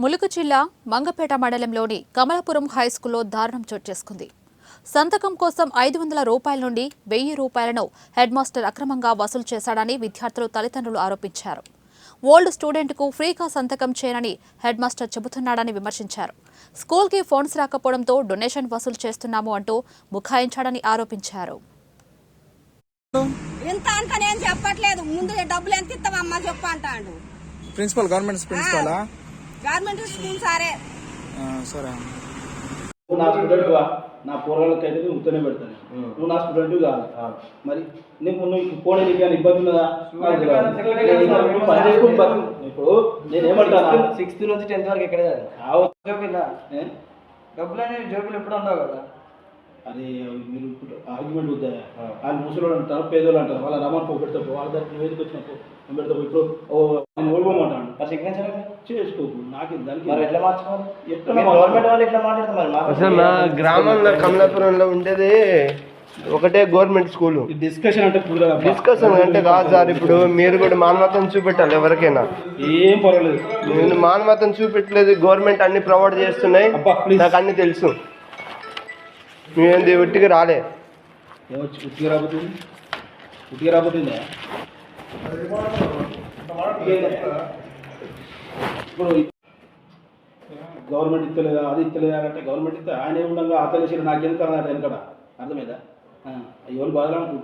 ములుగు జిల్లా మంగపేట మండలంలోని కమలాపురం హైస్కూల్లో దారుణం చోటు చేసుకుంది. సంతకం కోసం 500 రూపాయల నుండి 1000 రూపాయలను హెడ్ మాస్టర్ అక్రమంగా వసూలు చేశాడని విద్యార్థులు తల్లిదండ్రులు ఆరోపించారు. ఓల్డ్ స్టూడెంట్కు ఫ్రీగా సంతకం చేయనని హెడ్ మాస్టర్ చెబుతున్నాడని విమర్శించారు. స్కూల్కి ఫండ్స్ రాకపోవడంతో డొనేషన్ వసూలు చేస్తున్నాము అంటూ బుకాయించాడని ఆరోపించారు. ఇంత అంత నేను చెప్పట్లేదు, ముందు డబ్బులు ఎంత ఇస్తామమ్మా చెప్పు అంటాడు ప్రిన్సిపల్. గవర్నమెంట్ ప్రిన్సిపలా? గవర్నమెంట్ స్కూల్ సారే. సరే, నా స్టూడెంట్ నా పూర్వాలకైతే నువ్వు ఉత్తనే పెడతాను. నువ్వు నా స్టూడెంట్ కాదు. మరి నువ్వు పోనీ నీకు కానీ ఇబ్బంది ఉన్నదా? ఇప్పుడు నేనేమంటాను, 6th నుంచి 10th వరకు ఎక్కడే డబ్బులు అనేవి జోబులు ఎప్పుడు ఉండవు కదా. అది మీరు ఇప్పుడు ఆర్గ్యుమెంట్ వద్దా? వాళ్ళు ముసలోళ్ళు అంటారు, పేదోళ్ళు అంటారు. వాళ్ళ రమ్మని పోగొడతారు. వాళ్ళ దగ్గర నువ్వు ఎందుకు వచ్చినప్పుడు నేను పెడతావు. ఇప్పుడు నేను ఓడిపోమంటాను. సిగ్నేచర్ చేసుకోకు. నాకు దానికి ఎట్లా మార్చుకోవాలి? ఎట్లా గవర్నమెంట్ వాళ్ళు ఎట్లా మాట్లాడతారు? అసలు మా గ్రామంలో కమలాపురంలో ఉండేది ఒకటే గవర్నమెంట్ స్కూల్. డిస్కషన్ అంటే డిస్కషన్ అంటే కాదు సార్. ఇప్పుడు మీరు కూడా మానవతను చూపెట్టాలి ఎవరికైనా. ఏం పర్వాలేదు. నేను మానవతను చూపెట్టలేదు. గవర్నమెంట్ అన్ని ప్రొవైడ్ చేస్తున్నాయి, నాకు అన్ని తెలుసు. మేమేంది ఒట్టిగా రాలే. ఉట్టిగా రాబోతుంది. ఉట్టిగా రాబోతుందా? ఇప్పుడు గవర్నమెంట్ ఇస్తలేదా, అది ఇస్తలేదా అంటే గవర్నమెంట్ ఇస్తే ఆయన ఉండగా అతలేసి నాకెందుకు అన్నాడు వెనకడ. అర్థమైందా? ఎవరు బాధలు అనుకుంటే